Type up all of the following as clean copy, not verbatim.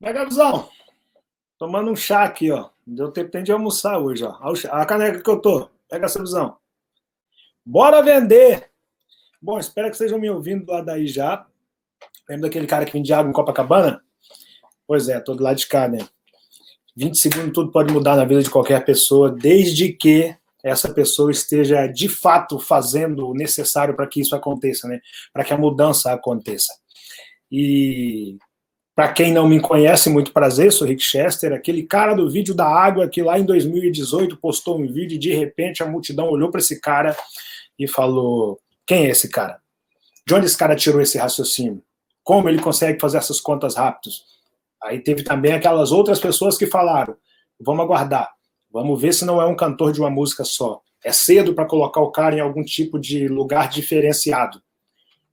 Pega a visão. Tomando um chá aqui, ó. Não deu tempo nem de almoçar hoje, ó. Olha a caneca que eu tô. Pega essa visão. Bora vender! Bom, espero que estejam me ouvindo lá daí já. Lembra daquele cara que vende água em Copacabana? Pois é, tô do lado de cá, né? 20 segundos tudo pode mudar na vida de qualquer pessoa, desde que essa pessoa esteja de fato fazendo o necessário para que isso aconteça, né? Para que a mudança aconteça. E para quem não me conhece, muito prazer, sou Rick Chester, aquele cara do vídeo da água que lá em 2018 postou um vídeo e de repente a multidão olhou para esse cara e falou: quem é esse cara? De onde esse cara tirou esse raciocínio? Como ele consegue fazer essas contas rápidas? Aí teve também aquelas outras pessoas que falaram: vamos aguardar, vamos ver se não é um cantor de uma música só. É cedo para colocar o cara em algum tipo de lugar diferenciado.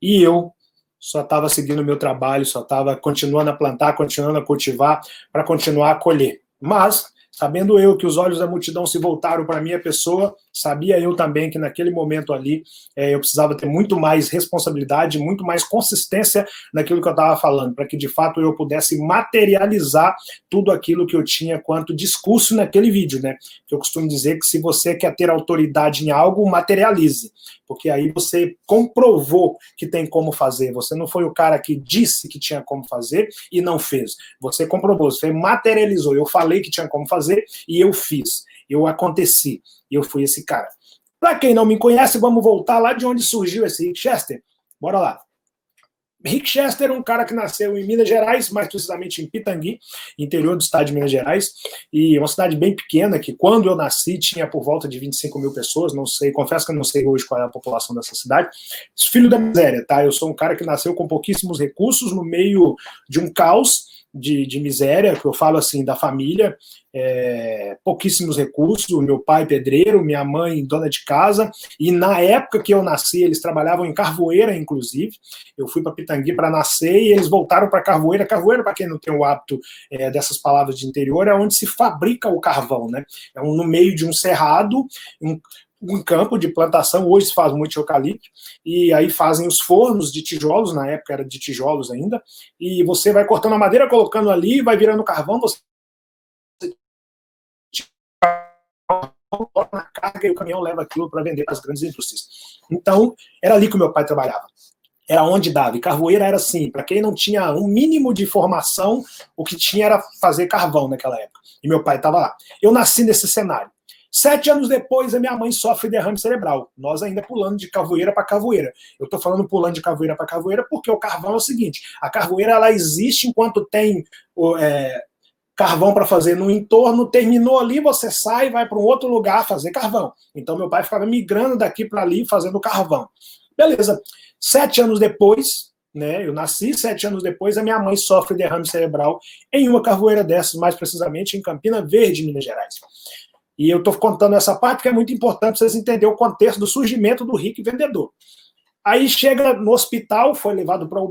E eu só estava seguindo o meu trabalho, só estava continuando a plantar, continuando a cultivar, para continuar a colher. Mas, sabendo eu que os olhos da multidão se voltaram para a minha pessoa, sabia eu também que naquele momento ali eu precisava ter muito mais responsabilidade, muito mais consistência naquilo que eu estava falando, para que de fato eu pudesse materializar tudo aquilo que eu tinha quanto discurso naquele vídeo, né? Eu costumo dizer que se você quer ter autoridade em algo, materialize, porque aí você comprovou que tem como fazer. Você não foi o cara que disse que tinha como fazer e não fez. Você comprovou, você materializou. Eu falei que tinha como fazer e eu fiz. Eu aconteci. E eu fui esse cara. Para quem não me conhece, vamos voltar lá de onde surgiu esse Rick Chester. Bora lá. Rick Chester é um cara que nasceu em Minas Gerais, mais precisamente em Pitangui, interior do estado de Minas Gerais, e é uma cidade bem pequena, que quando eu nasci tinha por volta de 25 mil pessoas, não sei, confesso que eu não sei hoje qual é a população dessa cidade. Filho da miséria, tá? Eu sou um cara que nasceu com pouquíssimos recursos, no meio de um caos, de miséria, que eu falo assim, da família, pouquíssimos recursos, o meu pai pedreiro, minha mãe dona de casa, e na época que eu nasci, eles trabalhavam em carvoeira, inclusive. Eu fui para Pitangui para nascer e eles voltaram para Carvoeira. Carvoeira, para quem não tem o hábito dessas palavras de interior, é onde se fabrica o carvão, né? É no meio de um cerrado, um campo de plantação, hoje se faz muito eucalipto, e aí fazem os fornos de tijolos, na época era de tijolos ainda, e você vai cortando a madeira, colocando ali, vai virando carvão, você coloca na carga e o caminhão leva aquilo para vender para as grandes indústrias. Então, era ali que o meu pai trabalhava. Era onde dava. E carvoeira era assim, para quem não tinha um mínimo de formação, o que tinha era fazer carvão naquela época. E meu pai estava lá. Eu nasci nesse cenário. 7 anos depois, a minha mãe sofre derrame cerebral. Nós ainda pulando de carvoeira para carvoeira. Eu estou falando pulando de carvoeira para carvoeira porque o carvão é o seguinte: a carvoeira ela existe enquanto tem carvão para fazer no entorno, terminou ali, você sai e vai para um outro lugar fazer carvão. Então meu pai ficava migrando daqui para ali fazendo carvão. Beleza. 7 anos depois, né, eu nasci, 7 anos depois, a minha mãe sofre derrame cerebral em uma carvoeira dessas, mais precisamente em Campina Verde, Minas Gerais. E eu estou contando essa parte que é muito importante para vocês entenderem o contexto do surgimento do Rick vendedor. Aí chega no hospital, foi levado para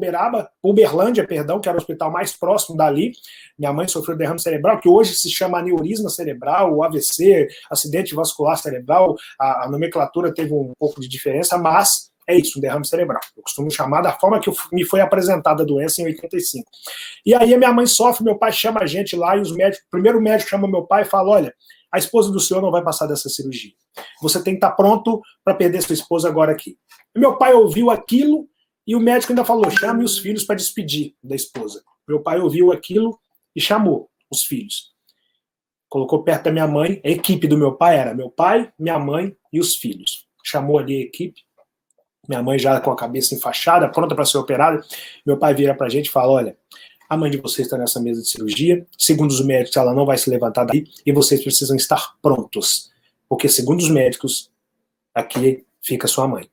Uberlândia, perdão, que era o hospital mais próximo dali. Minha mãe sofreu derrame cerebral, que hoje se chama aneurisma cerebral, o AVC, acidente vascular cerebral. A nomenclatura teve um pouco de diferença, mas é isso, um derrame cerebral. Eu costumo chamar da forma que me foi apresentada a doença em 85. E aí a minha mãe sofre, meu pai chama a gente lá, e os médicos, o primeiro médico chama meu pai e fala: olha, a esposa do senhor não vai passar dessa cirurgia. Você tem que estar pronto para perder sua esposa agora aqui. E meu pai ouviu aquilo e o médico ainda falou: chame os filhos para despedir da esposa. Meu pai ouviu aquilo e chamou os filhos. Colocou perto da minha mãe, a equipe do meu pai era meu pai, minha mãe e os filhos. Chamou ali a equipe, minha mãe já com a cabeça enfaixada, pronta para ser operada. Meu pai vira para a gente e fala: olha, a mãe de vocês está nessa mesa de cirurgia, segundo os médicos ela não vai se levantar daí e vocês precisam estar prontos, porque segundo os médicos, aqui fica sua mãe.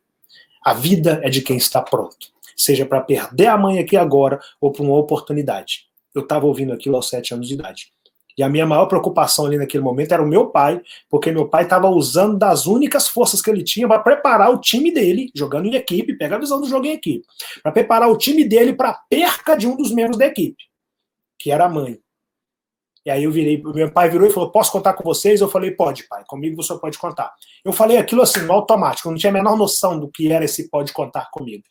A vida é de quem está pronto, seja para perder a mãe aqui agora ou para uma oportunidade. Eu estava ouvindo aquilo aos 7 anos de idade. E a minha maior preocupação ali naquele momento era o meu pai, porque meu pai estava usando das únicas forças que ele tinha para preparar o time dele, jogando em equipe, pega a visão do jogo em equipe, para preparar o time dele para a perca de um dos membros da equipe, que era a mãe. E aí eu virei, meu pai virou e falou: posso contar com vocês? Eu falei: pode, pai, comigo você pode contar. Eu falei aquilo assim, no automático, eu não tinha a menor noção do que era esse pode contar comigo.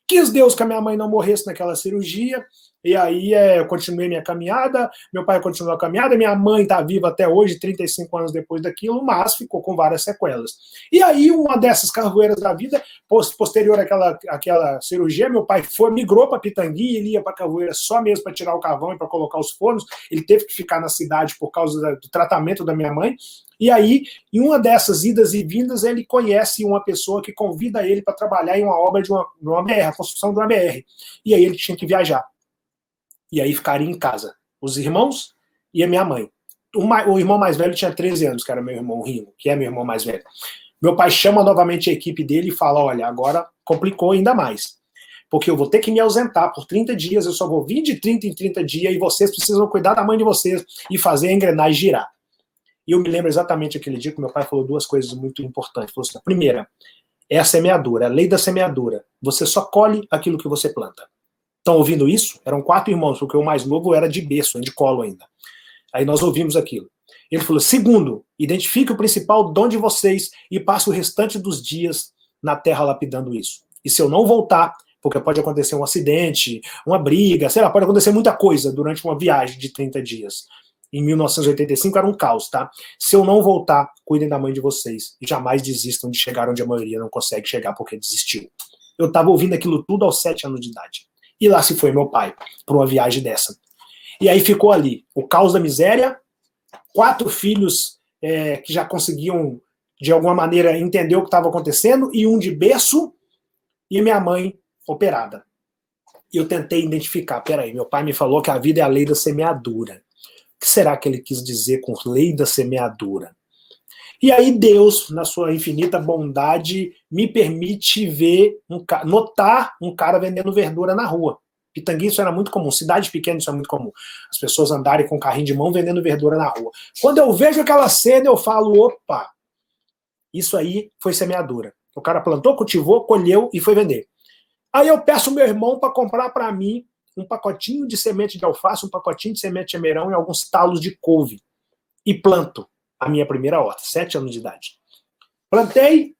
Quis Deus que a minha mãe não morresse naquela cirurgia, E aí eu continuei minha caminhada, meu pai continuou a caminhada, minha mãe está viva até hoje, 35 anos depois daquilo, mas ficou com várias sequelas. E aí, uma dessas carvoeiras da vida, posterior àquela cirurgia, meu pai migrou para Pitangui, ele ia para Carvoeira só mesmo para tirar o carvão e para colocar os fornos, ele teve que ficar na cidade por causa do tratamento da minha mãe. E aí, em uma dessas idas e vindas, ele conhece uma pessoa que convida ele para trabalhar em uma obra de uma BR, a construção de uma BR. E aí ele tinha que viajar. E aí ficaria em casa os irmãos e a minha mãe. O irmão mais velho tinha 13 anos, que era meu irmão Rino, que é meu irmão mais velho. Meu pai chama novamente a equipe dele e fala, olha, agora complicou ainda mais. Porque eu vou ter que me ausentar por 30 dias, eu só vou vir de 30 em 30 dias e vocês precisam cuidar da mãe de vocês e fazer a engrenagem girar. E eu me lembro exatamente aquele dia que meu pai falou duas coisas muito importantes. Falou assim, a primeira, é a semeadura, a lei da semeadura. Você só colhe aquilo que você planta. Estão ouvindo isso? Eram 4 irmãos, porque o mais novo era de berço, de colo ainda. Aí nós ouvimos aquilo. Ele falou, segundo, identifique o principal dom de vocês e passe o restante dos dias na terra lapidando isso. E se eu não voltar, porque pode acontecer um acidente, uma briga, sei lá, pode acontecer muita coisa durante uma viagem de 30 dias. Em 1985 era um caos, tá? Se eu não voltar, cuidem da mãe de vocês. E jamais desistam de chegar onde a maioria não consegue chegar porque desistiu. Eu estava ouvindo aquilo tudo aos 7 anos de idade. E lá se foi meu pai, para uma viagem dessa. E aí ficou ali, o caos da miséria, 4 filhos que já conseguiam, de alguma maneira, entender o que estava acontecendo, e um de berço, e minha mãe operada. E eu tentei identificar, peraí, meu pai me falou que a vida é a lei da semeadura. O que será que ele quis dizer com lei da semeadura? E aí Deus, na sua infinita bondade, me permite notar um cara vendendo verdura na rua. Pitangui isso era muito comum, cidade pequena isso é muito comum. As pessoas andarem com carrinho de mão vendendo verdura na rua. Quando eu vejo aquela cena, eu falo, opa, isso aí foi semeadura. O cara plantou, cultivou, colheu e foi vender. Aí eu peço meu irmão para comprar para mim um pacotinho de semente de alface, um pacotinho de semente de ameirão e alguns talos de couve. E planto a minha primeira horta, 7 anos de idade. Plantei,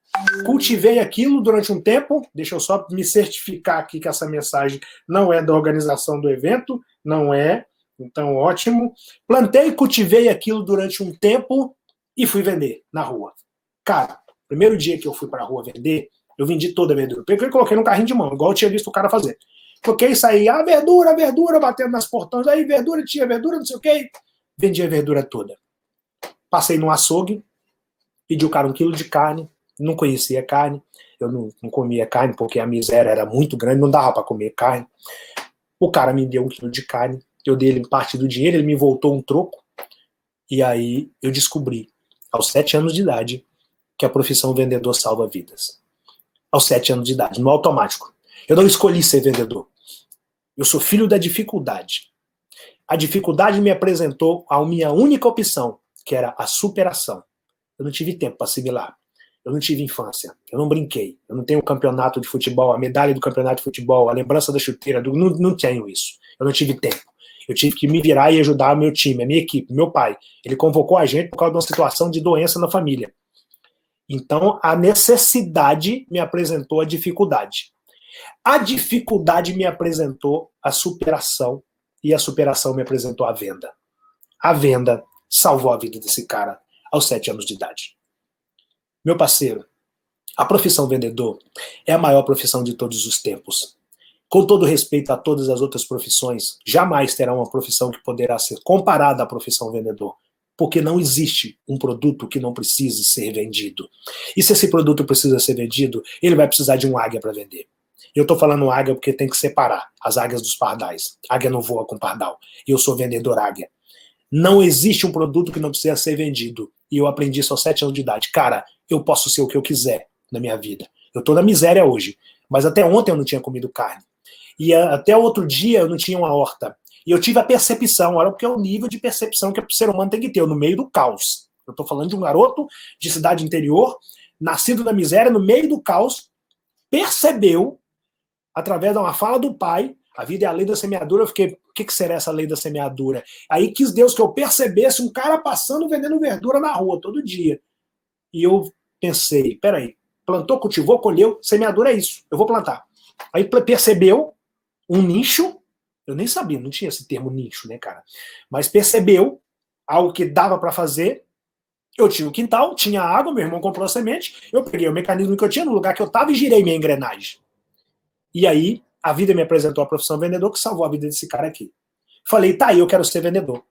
cultivei aquilo durante um tempo, deixa eu só me certificar aqui que essa mensagem não é da organização do evento, não é, então ótimo. Plantei, cultivei aquilo durante um tempo e fui vender na rua. Cara, primeiro dia que eu fui para a rua vender, eu vendi toda a verdura. Porque eu coloquei num carrinho de mão, igual eu tinha visto o cara fazer. Coloquei isso aí, verdura, batendo nas portões, aí verdura, tinha verdura, não sei o quê. Vendi a verdura toda. Passei no açougue, pedi o cara 1 quilo de carne, não conhecia carne, eu não comia carne porque a miséria era muito grande, não dava para comer carne. O cara me deu 1 quilo de carne, eu dei ele parte do dinheiro, ele me voltou um troco, e aí eu descobri, aos 7 anos de idade, que a profissão vendedor salva vidas. Aos 7 anos de idade, no automático. Eu não escolhi ser vendedor. Eu sou filho da dificuldade. A dificuldade me apresentou a minha única opção, que era a superação. Eu não tive tempo para assimilar. Eu não tive infância. Eu não brinquei. Eu não tenho um campeonato de futebol, a medalha do campeonato de futebol, a lembrança da chuteira. Não tenho isso. Eu não tive tempo. Eu tive que me virar e ajudar o meu time, a minha equipe, meu pai. Ele convocou a gente por causa de uma situação de doença na família. Então, a necessidade me apresentou a dificuldade. A dificuldade me apresentou a superação e a superação me apresentou a venda. A venda salvou a vida desse cara aos 7 anos de idade. Meu parceiro, a profissão vendedor é a maior profissão de todos os tempos. Com todo respeito a todas as outras profissões, jamais terá uma profissão que poderá ser comparada à profissão vendedor, porque não existe um produto que não precise ser vendido. E se esse produto precisa ser vendido, ele vai precisar de um águia para vender. Eu estou falando águia porque tem que separar as águias dos pardais. Águia não voa com pardal. E eu sou vendedor águia. Não existe um produto que não precisa ser vendido. E eu aprendi isso aos 7 anos de idade. Cara, eu posso ser o que eu quiser na minha vida. Eu estou na miséria hoje. Mas até ontem eu não tinha comido carne. E até outro dia eu não tinha uma horta. E eu tive a percepção, olha porque é o nível de percepção que o ser humano tem que ter, no meio do caos. Eu estou falando de um garoto de cidade interior, nascido na miséria, no meio do caos, percebeu, através de uma fala do pai, a vida é a lei da semeadura. Eu fiquei, o que será essa lei da semeadura? Aí quis Deus que eu percebesse um cara passando vendendo verdura na rua todo dia. E eu pensei, peraí, plantou, cultivou, colheu, semeadura é isso, eu vou plantar. Aí percebeu um nicho, Eu nem sabia, não tinha esse termo nicho, né, cara? Mas percebeu algo que dava para fazer. Eu tinha um quintal, tinha água, meu irmão comprou a semente, eu peguei o mecanismo que eu tinha no lugar que eu estava e girei minha engrenagem. E aí, a vida me apresentou a profissão vendedor que salvou a vida desse cara aqui. Falei, tá aí, eu quero ser vendedor.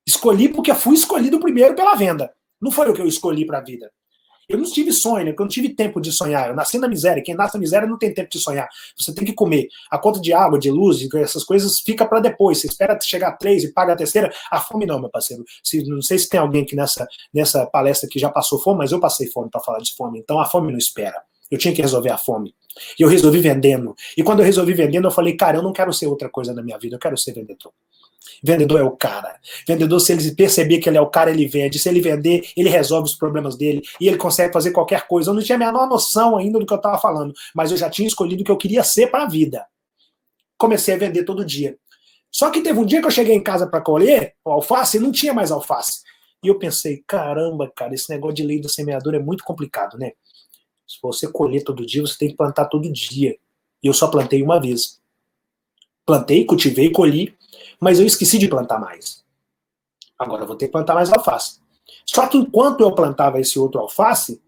Escolhi porque fui escolhido primeiro pela venda. Não foi o que eu escolhi para a vida. Eu não tive sonho, né? Porque eu não tive tempo de sonhar. Eu nasci na miséria. Quem nasce na miséria não tem tempo de sonhar. Você tem que comer. A conta de água, de luz, essas coisas fica para depois. Você espera chegar a 3 e paga a terceira. A fome não, meu parceiro. Não sei se tem alguém que nessa palestra que já passou fome, mas eu passei fome para falar de fome. Então a fome não espera. Eu tinha que resolver a fome. E eu resolvi vendendo. E quando eu resolvi vendendo, eu falei, cara, eu não quero ser outra coisa na minha vida. Eu quero ser vendedor. Vendedor é o cara. Vendedor, se ele perceber que ele é o cara, ele vende. Se ele vender, ele resolve os problemas dele e ele consegue fazer qualquer coisa. Eu não tinha a menor noção ainda do que eu estava falando, mas eu já tinha escolhido o que eu queria ser para a vida. Comecei a vender todo dia. Só que teve um dia que eu cheguei em casa para colher o alface e não tinha mais alface. E eu pensei, caramba, cara, esse negócio de lei do semeador é muito complicado, né? Se você colher todo dia, você tem que plantar todo dia. E eu só plantei uma vez. Plantei, cultivei, colhi, mas eu esqueci de plantar mais. Agora eu vou ter que plantar mais alface. Só que enquanto eu plantava esse outro alface,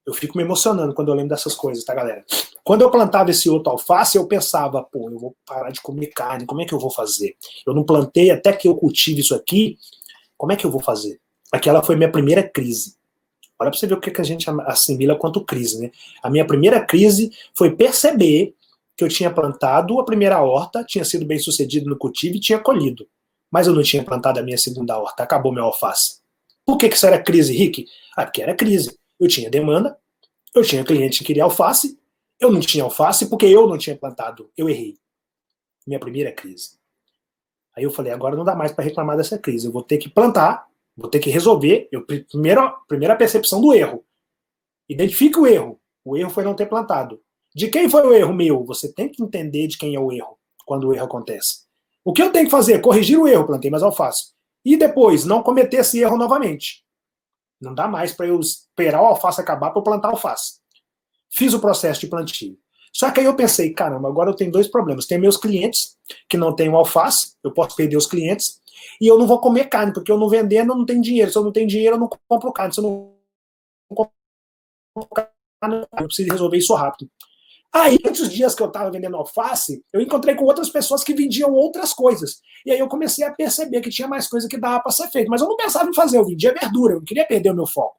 eu fico me emocionando quando eu lembro dessas coisas, tá, galera? Quando eu plantava esse outro alface, eu pensava, pô, eu vou parar de comer carne, como é que eu vou fazer? Eu não plantei até que eu cultive isso aqui, como é que eu vou fazer? Aquela foi minha primeira crise. Olha pra você ver o que a gente assimila quanto crise, né? A minha primeira crise foi perceber que eu tinha plantado a primeira horta, tinha sido bem sucedido no cultivo e tinha colhido. Mas eu não tinha plantado a minha segunda horta, acabou meu alface. Por que isso era crise, Rick? Ah, porque era crise. Eu tinha demanda, eu tinha cliente que queria alface, eu não tinha alface porque eu não tinha plantado. Eu errei. Minha primeira crise. Aí eu falei, agora não dá mais para reclamar dessa crise. Eu vou ter que plantar, vou ter que resolver. Primeira percepção do erro. Identifique o erro. O erro foi não ter plantado. De quem foi o erro meu? Você tem que entender de quem é o erro quando o erro acontece. O que eu tenho que fazer? Corrigir o erro, plantei mais alface. E depois, não cometer esse erro novamente. Não dá mais para eu esperar o alface acabar para eu plantar alface. Fiz o processo de plantio. Só que aí eu pensei, caramba, agora eu tenho dois problemas. Tem meus clientes que não têm alface, eu posso perder os clientes, e eu não vou comer carne, porque eu não vendendo, eu não tenho dinheiro. Se eu não tenho dinheiro, eu não compro carne. Se eu não compro carne, eu preciso resolver isso rápido. Aí, muitos dias que eu estava vendendo alface, eu encontrei com outras pessoas que vendiam outras coisas. E aí eu comecei a perceber que tinha mais coisa que dava para ser feito. Mas eu não pensava em fazer, eu vendia verdura, eu não queria perder o meu foco.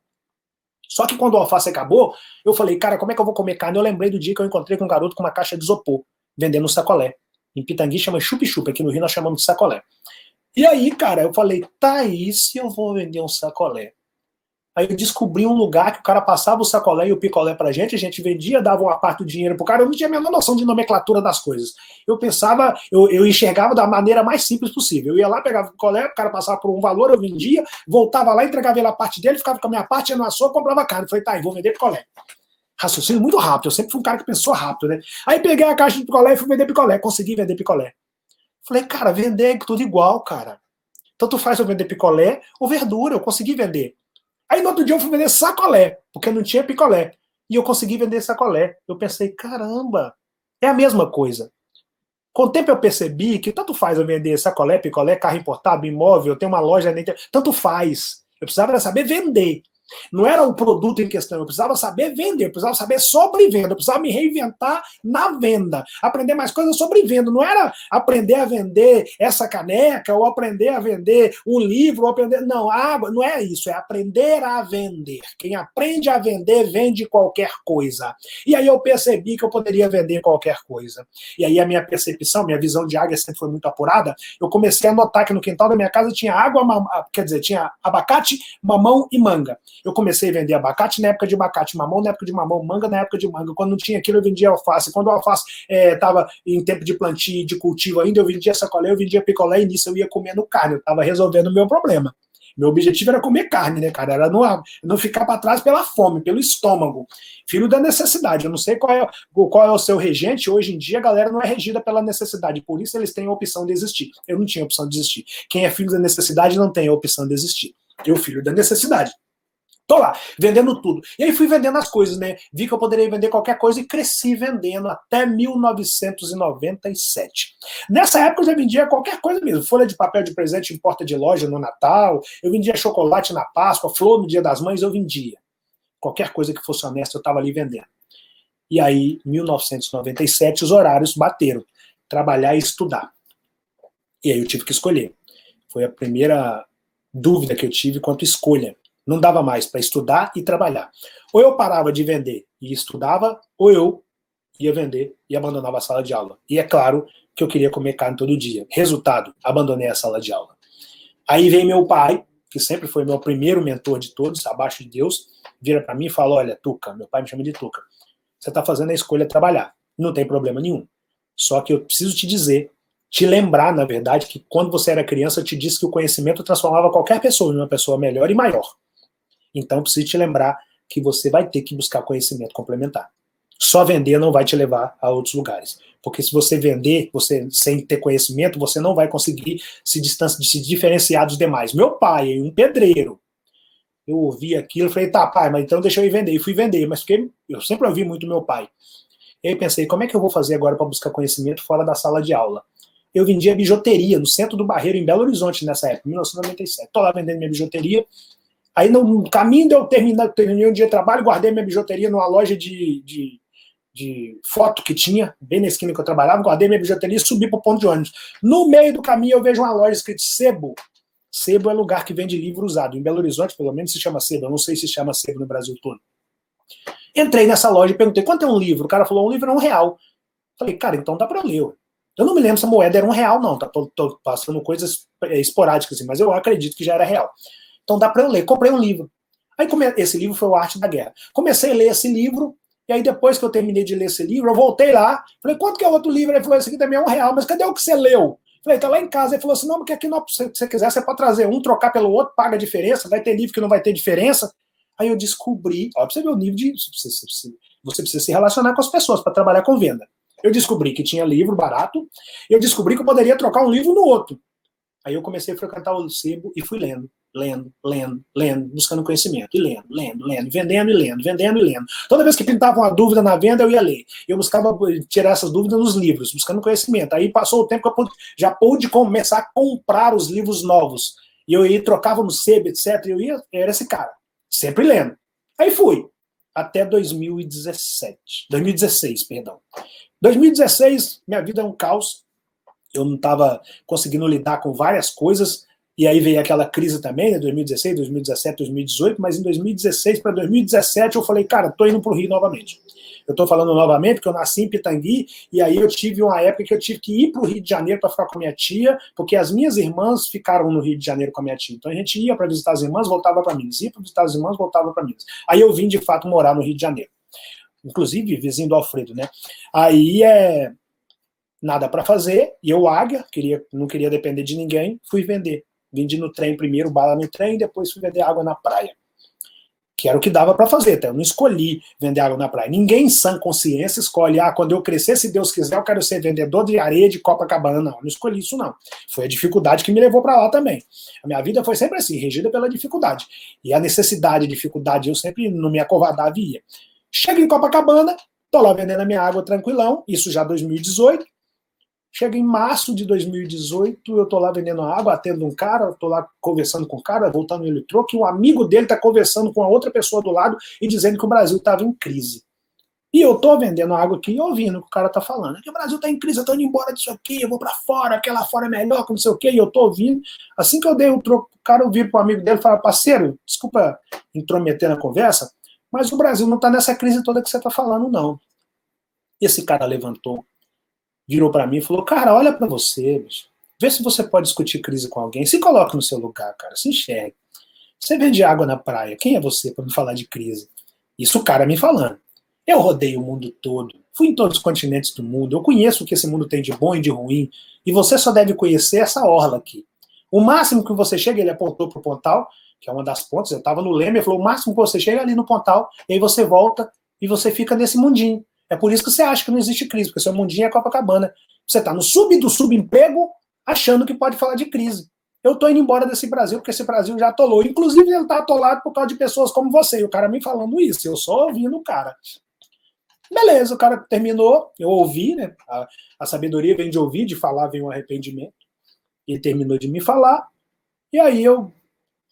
Só que quando o alface acabou, eu falei, cara, como é que eu vou comer carne? Eu lembrei do dia que eu encontrei com um garoto com uma caixa de isopor, vendendo um sacolé. Em Pitangui chama chup-chup, aqui no Rio nós chamamos de sacolé. E aí, cara, eu falei, tá aí se eu vou vender um sacolé. Aí eu descobri um lugar que o cara passava o sacolé e o picolé pra gente, a gente vendia, dava uma parte do dinheiro pro cara, eu não tinha a menor noção de nomenclatura das coisas. Eu pensava, eu enxergava da maneira mais simples possível. Eu ia lá, pegava o picolé, o cara passava por um valor, eu vendia, voltava lá, entregava ele a parte dele, ficava com a minha parte, ia no açougue, comprava carne. Falei, tá, eu vou vender picolé. Raciocínio muito rápido, eu sempre fui um cara que pensou rápido, né? Aí peguei a caixa de picolé e fui vender picolé, consegui vender picolé. Falei, cara, vender é tudo igual, cara. Tanto faz eu vender picolé ou verdura, eu consegui vender. Aí no outro dia eu fui vender sacolé, porque não tinha picolé. E eu consegui vender sacolé. Eu pensei, caramba, é a mesma coisa. Com o tempo eu percebi que tanto faz eu vender sacolé, picolé, carro importado, imóvel, eu tenho uma loja na internet, tanto faz. Eu precisava saber vender. Não era o produto em questão, eu precisava saber vender, eu precisava saber sobre venda, eu precisava me reinventar na venda, aprender mais coisas sobre venda. Não era aprender a vender essa caneca, ou aprender a vender um livro, ou aprender. Não, não é isso, é aprender a vender. Quem aprende a vender, vende qualquer coisa. E aí eu percebi que eu poderia vender qualquer coisa. E aí a minha percepção, minha visão de área sempre foi muito apurada. Eu comecei a notar que no quintal da minha casa tinha quer dizer, tinha abacate, mamão e manga. Eu comecei a vender abacate na época de abacate, mamão na época de mamão, manga na época de manga. Quando não tinha aquilo, eu vendia alface. Quando o alface estava em tempo de plantio, de cultivo ainda, eu vendia sacolé, eu vendia picolé, e nisso eu ia comendo carne. Eu estava resolvendo o meu problema. Meu objetivo era comer carne, né, cara? Era não ficar para trás pela fome, pelo estômago. Filho da necessidade. Eu não sei qual é o seu regente. Hoje em dia, a galera não é regida pela necessidade. Por isso, eles têm a opção de existir. Eu não tinha a opção de existir. Quem é filho da necessidade não tem a opção de existir. Eu, filho da necessidade. Tô lá, vendendo tudo. E aí fui vendendo as coisas, né? Vi que eu poderia vender qualquer coisa e cresci vendendo até 1997. Nessa época eu já vendia qualquer coisa mesmo. Folha de papel de presente em porta de loja no Natal, eu vendia chocolate na Páscoa, flor no Dia das Mães, eu vendia. Qualquer coisa que fosse honesta eu estava ali vendendo. E aí, em 1997, os horários bateram. Trabalhar e estudar. E aí eu tive que escolher. Foi a primeira dúvida que eu tive quanto escolha. Não dava mais para estudar e trabalhar. Ou eu parava de vender e estudava, ou eu ia vender e abandonava a sala de aula. E é claro que eu queria comer carne todo dia. Resultado, abandonei a sala de aula. Aí vem meu pai, que sempre foi meu primeiro mentor de todos, abaixo de Deus, vira para mim e fala, olha, Tuca, meu pai me chama de Tuca, você está fazendo a escolha de trabalhar. Não tem problema nenhum. Só que eu preciso te dizer, te lembrar, na verdade, que quando você era criança, eu te disse que o conhecimento transformava qualquer pessoa em uma pessoa melhor e maior. Então, preciso te lembrar que você vai ter que buscar conhecimento complementar. Só vender não vai te levar a outros lugares. Porque se você vender, você sem ter conhecimento, você não vai conseguir se diferenciar dos demais. Meu pai, um pedreiro, eu ouvi aquilo, falei, tá, pai, mas então deixa eu ir vender. E fui vender, mas eu sempre ouvi muito meu pai. E aí pensei, como é que eu vou fazer agora para buscar conhecimento fora da sala de aula? Eu vendia bijuteria no centro do Barreiro, em Belo Horizonte, nessa época, 1997. Estou lá vendendo minha bijuteria. Aí no caminho de eu terminei um dia de trabalho, guardei minha bijuteria numa loja de foto que tinha, bem na esquina que eu trabalhava, guardei minha bijuteria e subi para o ponto de ônibus. No meio do caminho eu vejo uma loja escrita Sebo. Sebo é lugar que vende livro usado. Em Belo Horizonte, pelo menos, se chama Sebo. Eu não sei se chama Sebo no Brasil todo. Entrei nessa loja e perguntei, quanto é um livro? O cara falou, um livro é R$1. Falei, cara, então dá para eu ler. Eu não me lembro se a moeda era R$1, não. Tô passando coisas esporádicas, assim, mas eu acredito que já era real. Então dá para eu ler. Comprei um livro. Aí esse livro foi o Arte da Guerra. Comecei a ler esse livro, e aí depois que eu terminei de ler esse livro, eu voltei lá, falei, quanto que é o outro livro? Ele falou, esse aqui também é R$1, mas cadê o que você leu? Falei, tá lá em casa. Ele falou assim, não, porque aqui não, se você quiser, você pode trazer um, trocar pelo outro, paga a diferença, vai ter livro que não vai ter diferença. Aí eu descobri, ó, pra você ver o nível de... Você precisa se relacionar com as pessoas para trabalhar com venda. Eu descobri que tinha livro barato, eu descobri que eu poderia trocar um livro no outro. Aí eu comecei a frequentar o sebo e fui lendo, buscando conhecimento, e lendo, vendendo e lendo. Toda vez que pintava uma dúvida na venda, eu ia ler. Eu buscava tirar essas dúvidas nos livros, buscando conhecimento. Aí passou o tempo que eu já pude começar a comprar os livros novos. E eu ia, trocava no sebo, etc. E era esse cara, sempre lendo. Aí fui, até 2016, perdão. 2016, minha vida é um caos. Eu não estava conseguindo lidar com várias coisas, e aí veio aquela crise também, né, 2016, 2017, 2018, mas em 2016 para 2017 eu falei, cara, tô indo para o Rio novamente. Eu estou falando novamente porque eu nasci em Pitangui, e aí eu tive uma época que eu tive que ir para o Rio de Janeiro para ficar com a minha tia, porque as minhas irmãs ficaram no Rio de Janeiro com a minha tia. Então a gente ia para visitar as irmãs, voltava para Minas. Ia para visitar as irmãs, voltava para Minas. Aí eu vim, de fato, morar no Rio de Janeiro. Inclusive, vizinho do Alfredo, né? Aí nada para fazer, e eu, águia, não queria depender de ninguém, fui vender. Vendi no trem primeiro, bala no trem, depois fui vender água na praia. Que era o que dava para fazer, tá? Eu não escolhi vender água na praia. Ninguém em sã consciência escolhe, quando eu crescer, se Deus quiser, eu quero ser vendedor de areia de Copacabana. Não, eu não escolhi isso, não. Foi a dificuldade que me levou para lá também. A minha vida foi sempre assim, regida pela dificuldade. E a necessidade, a dificuldade, eu sempre não me acovardava e ia. Chego em Copacabana, tô lá vendendo a minha água tranquilão, isso já 2018. Chega em março de 2018, eu tô lá vendendo água, atendo um cara, tô lá conversando com o cara, voltando no eletroco, e um amigo dele tá conversando com a outra pessoa do lado e dizendo que o Brasil tava em crise. E eu tô vendendo água aqui e ouvindo o que o cara tá falando. Que o Brasil tá em crise, eu tô indo embora disso aqui, eu vou pra fora, que lá fora é melhor, que não sei o quê, e eu tô ouvindo. Assim que eu dei o troco, o cara vira pro amigo dele e fala, parceiro, desculpa intrometer na conversa, mas o Brasil não tá nessa crise toda que você tá falando, não. Esse cara levantou, virou para mim e falou, cara, olha para você, bicho. Vê se você pode discutir crise com alguém. Se coloca no seu lugar, cara, se enxergue. Você vende água na praia, quem é você para me falar de crise? Isso o cara me falando. Eu rodei o mundo todo, fui em todos os continentes do mundo, eu conheço o que esse mundo tem de bom e de ruim, e você só deve conhecer essa orla aqui. O máximo que você chega, ele apontou pro Pontal, que é uma das pontes, eu estava no Leme, ele falou, o máximo que você chega é ali no Pontal, e aí você volta e você fica nesse mundinho. É por isso que você acha que não existe crise, porque seu mundinho é Copacabana. Você está no sub do subemprego achando que pode falar de crise. eu tô indo embora desse Brasil, porque esse Brasil já atolou. Inclusive, ele tá atolado por causa de pessoas como você. E o cara me falando isso, eu só ouvindo o cara. Beleza, o cara terminou, eu ouvi, né? A sabedoria vem de ouvir, de falar vem o arrependimento. Ele terminou de me falar, e aí eu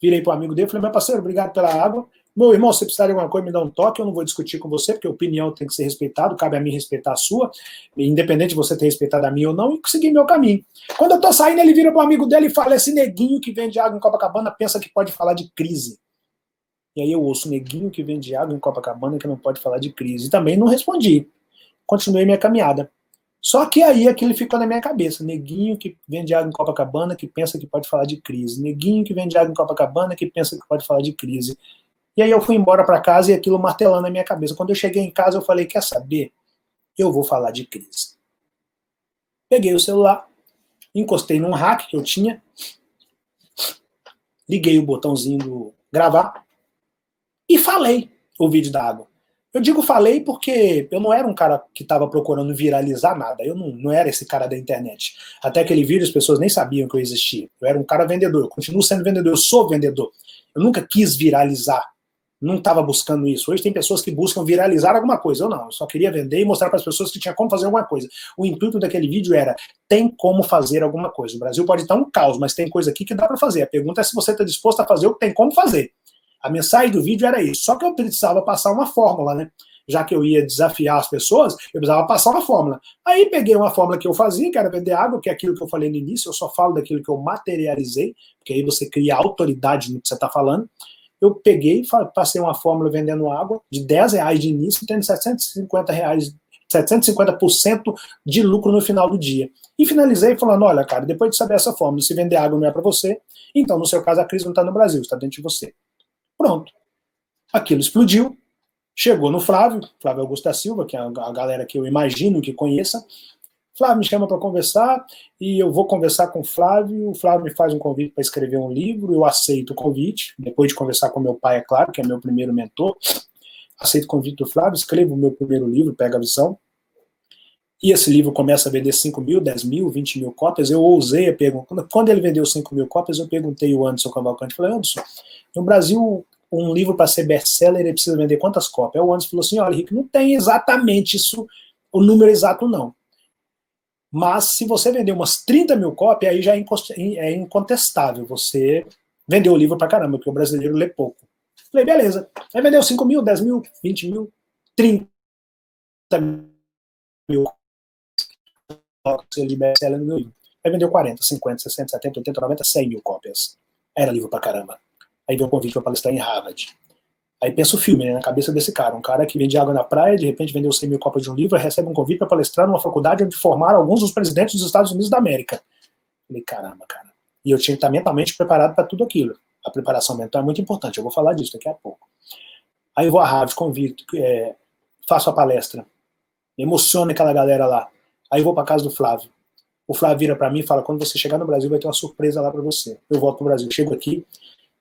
virei pro amigo dele e falei, meu parceiro, obrigado pela água. Meu irmão, se precisar de alguma coisa, me dá um toque, eu não vou discutir com você, porque a opinião tem que ser respeitada, cabe a mim respeitar a sua, independente de você ter respeitado a minha ou não, e seguir meu caminho. Quando eu tô saindo, ele vira pro amigo dele e fala, esse neguinho que vende água em Copacabana pensa que pode falar de crise. E aí eu ouço, neguinho que vende água em Copacabana que não pode falar de crise. E também não respondi. Continuei minha caminhada. Só que aí aquilo ficou na minha cabeça. Neguinho que vende água em Copacabana que pensa que pode falar de crise. Neguinho que vende água em Copacabana que pensa que pode falar de crise. E aí eu fui embora para casa e aquilo martelando na minha cabeça. Quando eu cheguei em casa eu falei, quer saber? Eu vou falar de crise. Peguei o celular, encostei num rack que eu tinha, liguei o botãozinho do gravar e falei o vídeo da água. Eu digo falei porque eu não era um cara que estava procurando viralizar nada. Eu não era esse cara da internet. Até aquele vídeo as pessoas nem sabiam que eu existia. Eu era um cara vendedor. Eu continuo sendo vendedor. Eu sou vendedor. Eu nunca quis viralizar. Não estava buscando isso. Hoje tem pessoas que buscam viralizar alguma coisa. Eu não. Eu só queria vender e mostrar para as pessoas que tinha como fazer alguma coisa. O intuito daquele vídeo era tem como fazer alguma coisa. O Brasil pode estar um caos, mas tem coisa aqui que dá para fazer. A pergunta é se você está disposto a fazer o que tem como fazer. A mensagem do vídeo era isso. Só que eu precisava passar uma fórmula, né? Já que eu ia desafiar as pessoas, eu precisava passar uma fórmula. Aí peguei uma fórmula que eu fazia, que era vender água, que é aquilo que eu falei no início, eu só falo daquilo que eu materializei, porque aí você cria autoridade no que você está falando. Eu peguei, passei uma fórmula vendendo água de R$10 de início, tendo R$750, 750% de lucro no final do dia. E finalizei falando, olha, cara, depois de saber essa fórmula, se vender água não é para você, então no seu caso a crise não está no Brasil, está dentro de você. Pronto. Aquilo explodiu, chegou no Flávio Augusto da Silva, que é a galera que eu imagino que conheça. Flávio me chama para conversar, e eu vou conversar com o Flávio me faz um convite para escrever um livro, eu aceito o convite, depois de conversar com meu pai, é claro, que é meu primeiro mentor, aceito o convite do Flávio, escrevo o meu primeiro livro, Pega a Visão, e esse livro começa a vender 5 mil, 10 mil, 20 mil cópias, eu ousei a perguntar, quando ele vendeu 5 mil cópias, eu perguntei ao Anderson Cavalcante, falei, Anderson, no Brasil, um livro para ser best-seller, ele precisa vender quantas cópias? Aí o Anderson falou assim, olha, Henrique, não tem exatamente isso, o número exato não. Mas se você vender umas 30 mil cópias, aí já é incontestável. Você vendeu o livro pra caramba, porque o brasileiro lê pouco. Falei, beleza. Aí vendeu 5 mil, 10 mil, 20 mil, 30 mil cópias de best-seller no meu livro. Aí vendeu 40, 50, 60, 70, 80, 90, 100 mil cópias. Era livro pra caramba. Aí veio um convite para palestrar em Harvard. Aí pensa o filme, né, na cabeça desse cara. Um cara que vende água na praia, de repente vendeu 100 mil cópias de um livro, recebe um convite para palestrar numa faculdade onde formaram alguns dos presidentes dos Estados Unidos da América. Falei, caramba, cara. E eu tinha que estar mentalmente preparado para tudo aquilo. A preparação mental é muito importante, eu vou falar disso daqui a pouco. Aí eu vou a Harvard, convido, faço a palestra, emociono aquela galera lá. Aí eu vou para casa do Flávio. O Flávio vira para mim e fala, quando você chegar no Brasil vai ter uma surpresa lá para você. Eu volto para o Brasil, chego aqui,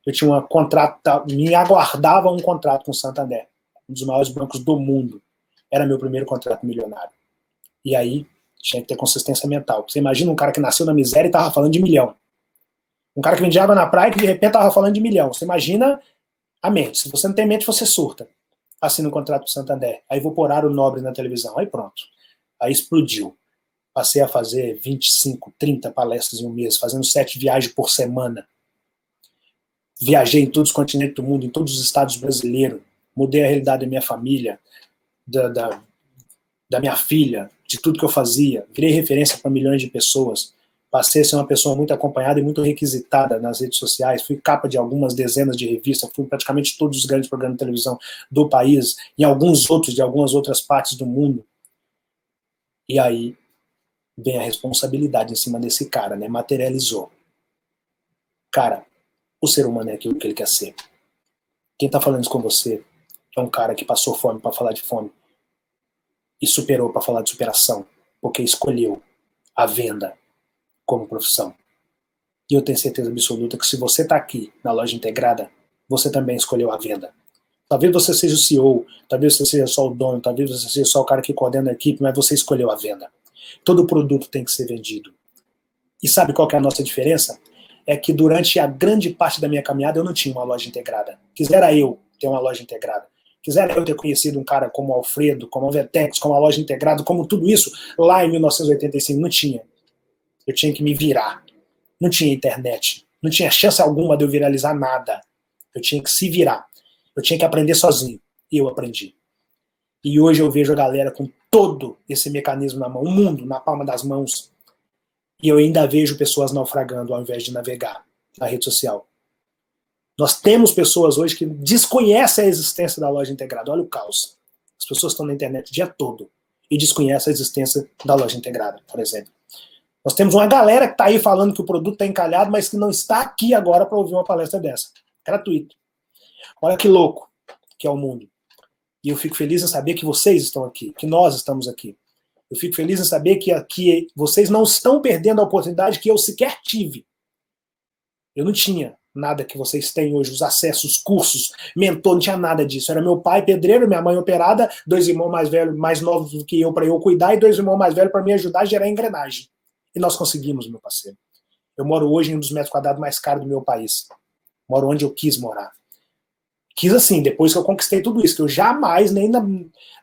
eu tinha um contrato, me aguardava um contrato com o Santander, um dos maiores bancos do mundo. Era meu primeiro contrato milionário. E aí, tinha que ter consistência mental. Você imagina um cara que nasceu na miséria e estava falando de milhão. Um cara que vendia água na praia e que de repente estava falando de milhão. Você imagina a mente. Se você não tem mente, você surta. Assina um contrato com o Santander. Aí vou por horário nobre na televisão. Aí pronto. Aí explodiu. Passei a fazer 25, 30 palestras em um mês, fazendo 7 viagens por semana. Viajei em todos os continentes do mundo, em todos os estados brasileiros, mudei a realidade da minha família, da minha filha, de tudo que eu fazia, virei referência para milhões de pessoas, passei a ser uma pessoa muito acompanhada e muito requisitada nas redes sociais, fui capa de algumas dezenas de revistas, fui em praticamente todos os grandes programas de televisão do país, em alguns outros, de algumas outras partes do mundo. E aí vem a responsabilidade em cima desse cara, né? Materializou. Cara, o ser humano é aquilo que ele quer ser. Quem está falando isso com você é um cara que passou fome para falar de fome e superou para falar de superação, porque escolheu a venda como profissão. E eu tenho certeza absoluta que se você está aqui na loja integrada, você também escolheu a venda. Talvez você seja o CEO, talvez você seja só o dono, talvez você seja só o cara que coordena a equipe, mas você escolheu a venda. Todo produto tem que ser vendido. E sabe qual que é a nossa diferença? é que durante a grande parte da minha caminhada eu não tinha uma loja integrada. Quisera eu ter uma loja integrada. Quisera eu ter conhecido um cara como Alfredo, como a Vetex, como a loja integrada, como tudo isso lá em 1985. Não tinha. Eu tinha que me virar. Não tinha internet. Não tinha chance alguma de eu viralizar nada. Eu tinha que se virar. Eu tinha que aprender sozinho. E eu aprendi. E hoje eu vejo a galera com todo esse mecanismo na mão, o mundo na palma das mãos. E eu ainda vejo pessoas naufragando ao invés de navegar na rede social. Nós temos pessoas hoje que desconhecem a existência da loja integrada. Olha o caos. As pessoas estão na internet o dia todo e desconhecem a existência da loja integrada, por exemplo. Nós temos uma galera que está aí falando que o produto está encalhado, mas que não está aqui agora para ouvir uma palestra dessa. Gratuito. Olha que louco que é o mundo. E eu fico feliz em saber que vocês estão aqui, que nós estamos aqui. Eu fico feliz em saber que aqui vocês não estão perdendo a oportunidade que eu sequer tive. Eu não tinha nada que vocês têm hoje, os acessos, os cursos, mentor, não tinha nada disso. Era meu pai pedreiro, minha mãe operada, 2 irmãos mais velhos, mais novos do que eu para eu cuidar, e 2 irmãos mais velhos para me ajudar a gerar engrenagem. E nós conseguimos, meu parceiro. Eu moro hoje em um dos metros quadrados mais caros do meu país. Moro onde eu quis morar. Quis assim, depois que eu conquistei tudo isso, que eu jamais, nem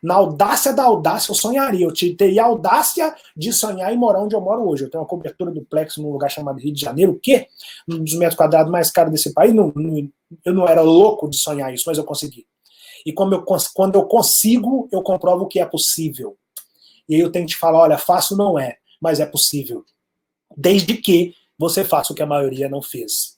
na audácia da audácia, eu sonharia. Eu teria a audácia de sonhar em morar onde eu moro hoje. Eu tenho uma cobertura duplex num lugar chamado Rio de Janeiro, o quê? Um dos metros quadrados mais caros desse país. Eu não era louco de sonhar isso, mas eu consegui. E quando eu consigo, eu comprovo que é possível. E aí eu tenho que te falar, olha, fácil não é, mas é possível. Desde que você faça o que a maioria não fez.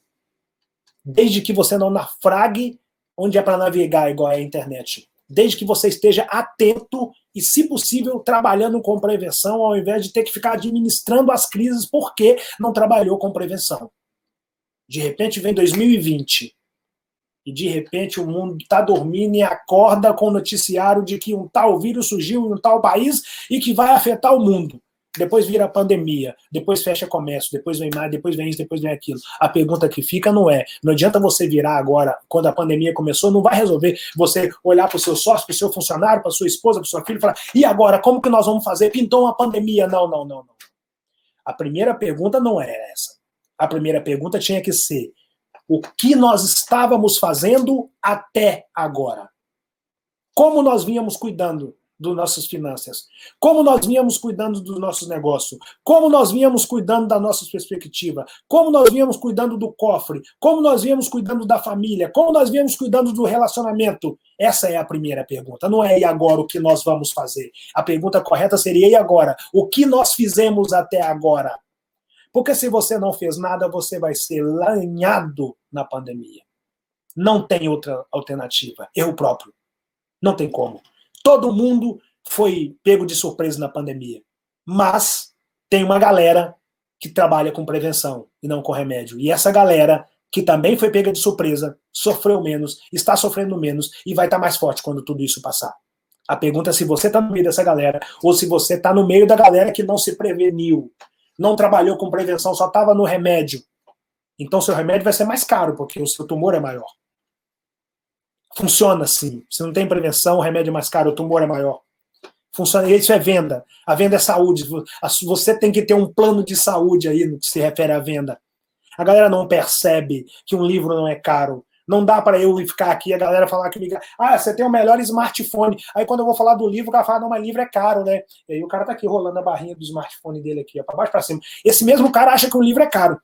Desde que você não naufrague onde é para navegar igual é a internet. Desde que você esteja atento e, se possível, trabalhando com prevenção, ao invés de ter que ficar administrando as crises porque não trabalhou com prevenção. De repente vem 2020 e de repente o mundo está dormindo e acorda com o noticiário de que um tal vírus surgiu em um tal país e que vai afetar o mundo. Depois vira a pandemia, depois fecha comércio, depois vem mais, depois vem isso, depois vem aquilo. A pergunta que fica não adianta você virar agora, quando a pandemia começou, não vai resolver você olhar para o seu sócio, para o seu funcionário, para a sua esposa, para o seu filho e falar, e agora, como que nós vamos fazer? Pintou uma pandemia. Não. A primeira pergunta não era essa. A primeira pergunta tinha que ser, o que nós estávamos fazendo até agora? Como nós vínhamos cuidando das nossas finanças, como nós vínhamos cuidando dos nossos negócios, como nós vínhamos cuidando da nossa perspectiva, como nós vínhamos cuidando do cofre, como nós vínhamos cuidando da família, como nós vínhamos cuidando do relacionamento. Essa é a primeira pergunta, não é e agora o que nós vamos fazer. A pergunta correta seria e agora? O que nós fizemos até agora? Porque se você não fez nada, você vai ser lanhado na pandemia. Não tem outra alternativa. Eu próprio. Não tem como. Todo mundo foi pego de surpresa na pandemia. Mas tem uma galera que trabalha com prevenção e não com remédio. E essa galera, que também foi pega de surpresa, sofreu menos, está sofrendo menos e vai estar mais forte quando tudo isso passar. A pergunta é se você está no meio dessa galera ou se você está no meio da galera que não se preveniu, não trabalhou com prevenção, só estava no remédio. Então seu remédio vai ser mais caro, porque o seu tumor é maior. Funciona assim. Se não tem prevenção, o remédio é mais caro, o tumor é maior. Funciona. Isso é venda. A venda é saúde. Você tem que ter um plano de saúde aí no que se refere à venda. A galera não percebe que um livro não é caro. Não dá para eu ficar aqui e a galera falar que você tem o melhor smartphone. Aí quando eu vou falar do livro, o cara fala, não, mas livro é caro, né? E aí o cara tá aqui rolando a barrinha do smartphone dele aqui, para baixo para cima. Esse mesmo cara acha que um livro é caro.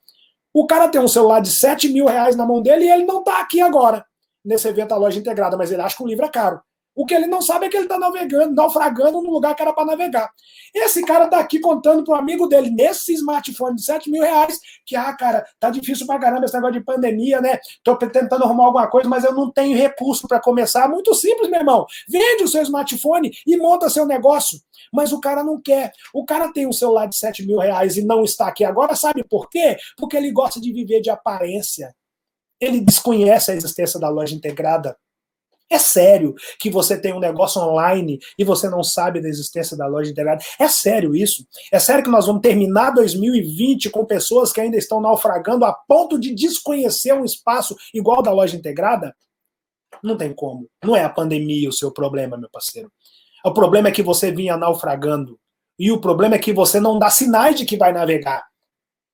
O cara tem um celular de 7 mil reais na mão dele e ele não tá aqui agora nesse evento da loja integrada, mas ele acha que o livro é caro. O que ele não sabe é que ele está navegando, naufragando no lugar que era para navegar. Esse cara está aqui contando para um amigo dele, nesse smartphone de 7 mil reais, que, cara, tá difícil pra caramba esse negócio de pandemia, né? Tô tentando arrumar alguma coisa, mas eu não tenho recurso para começar. Muito simples, meu irmão. Vende o seu smartphone e monta seu negócio. Mas o cara não quer. O cara tem um celular de 7 mil reais e não está aqui agora, sabe por quê? Porque ele gosta de viver de aparência. Ele desconhece a existência da loja integrada. É sério que você tem um negócio online e você não sabe da existência da loja integrada? É sério isso? É sério que nós vamos terminar 2020 com pessoas que ainda estão naufragando a ponto de desconhecer um espaço igual da loja integrada? Não tem como. Não é a pandemia o seu problema, meu parceiro. O problema é que você vinha naufragando. E o problema é que você não dá sinais de que vai navegar.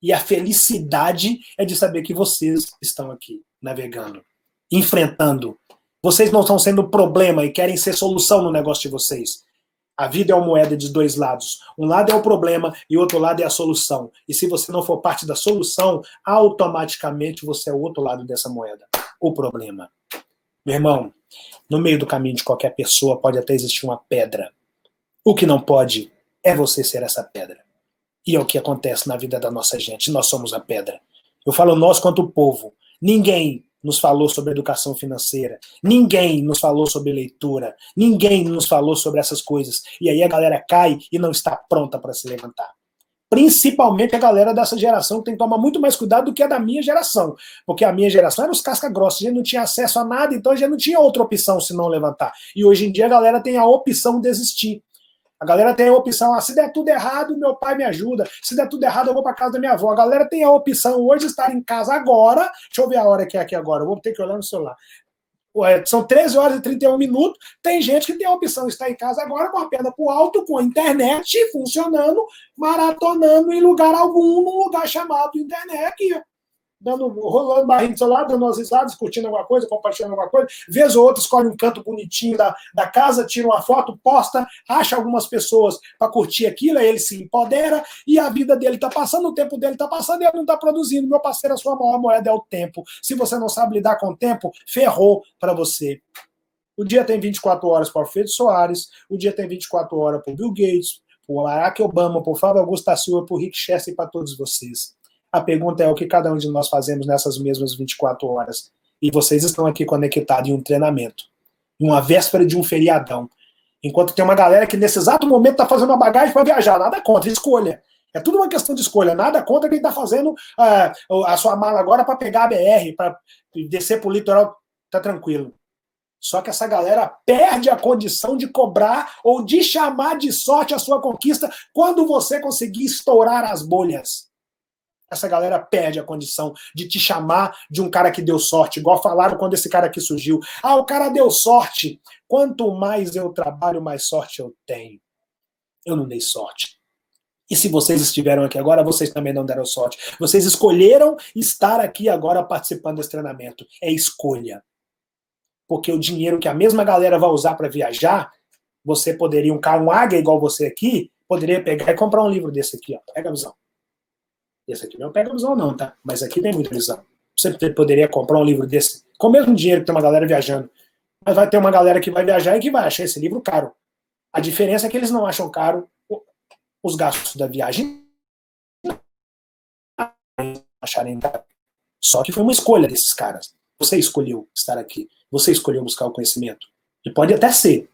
E a felicidade é de saber que vocês estão aqui, navegando, enfrentando. Vocês não estão sendo problema e querem ser solução no negócio de vocês. A vida é uma moeda de dois lados. Um lado é o problema e o outro lado é a solução. E se você não for parte da solução, automaticamente você é o outro lado dessa moeda, o problema. Meu irmão, no meio do caminho de qualquer pessoa pode até existir uma pedra. O que não pode é você ser essa pedra. E é o que acontece na vida da nossa gente. Nós somos a pedra. Eu falo nós quanto povo. Ninguém nos falou sobre educação financeira. Ninguém nos falou sobre leitura. Ninguém nos falou sobre essas coisas. E aí a galera cai e não está pronta para se levantar. Principalmente a galera dessa geração que tem que tomar muito mais cuidado do que a da minha geração. Porque a minha geração era os casca-grossa. A gente não tinha acesso a nada, então a gente não tinha outra opção se não levantar. E hoje em dia a galera tem a opção de desistir. A galera tem a opção, se der tudo errado, meu pai me ajuda. Se der tudo errado, eu vou para casa da minha avó. A galera tem a opção hoje de estar em casa agora. Deixa eu ver a hora que é aqui agora. Eu vou ter que olhar no celular. São 13 horas e 31 minutos. Tem gente que tem a opção de estar em casa agora com a perna pro alto, com a internet funcionando, maratonando em lugar algum, num lugar chamado internet. Rolando barrinho do celular, dando umas risadas, curtindo alguma coisa, compartilhando alguma coisa. Vez ou outra, escolhe um canto bonitinho da casa, tira uma foto, posta, acha algumas pessoas para curtir aquilo, aí ele se empodera e a vida dele está passando, o tempo dele está passando e ele não está produzindo. Meu parceiro, a sua maior moeda é o tempo. Se você não sabe lidar com o tempo, ferrou para você. O dia tem 24 horas para o Alfredo Soares, o dia tem 24 horas para o Bill Gates, para o Barack Obama, para o Fábio Augusto da Silva, para o Rick Chester e para todos vocês. A pergunta é o que cada um de nós fazemos nessas mesmas 24 horas. E vocês estão aqui conectados em um treinamento, em uma véspera de um feriadão. Enquanto tem uma galera que nesse exato momento está fazendo uma bagagem para viajar. Nada contra, escolha. É tudo uma questão de escolha. Nada contra quem está fazendo a sua mala agora para pegar a BR, para descer para o litoral. Tá tranquilo. Só que essa galera perde a condição de cobrar ou de chamar de sorte a sua conquista quando você conseguir estourar as bolhas. Essa galera perde a condição de te chamar de um cara que deu sorte, igual falaram quando esse cara aqui surgiu. Ah, o cara deu sorte. Quanto mais eu trabalho, mais sorte eu tenho. Eu não dei sorte. E se vocês estiveram aqui agora, vocês também não deram sorte. Vocês escolheram estar aqui agora participando desse treinamento. É escolha. Porque o dinheiro que a mesma galera vai usar para viajar, você poderia, um águia igual você aqui, poderia pegar e comprar um livro desse aqui, ó. Pega a visão. Esse aqui não pega visão não, tá? Mas aqui tem muita visão. Você poderia comprar um livro desse, com o mesmo dinheiro que tem uma galera viajando. Mas vai ter uma galera que vai viajar e que vai achar esse livro caro. A diferença é que eles não acham caro os gastos da viagem. Acharem caro. Só que foi uma escolha desses caras. Você escolheu estar aqui. Você escolheu buscar o conhecimento. E pode até ser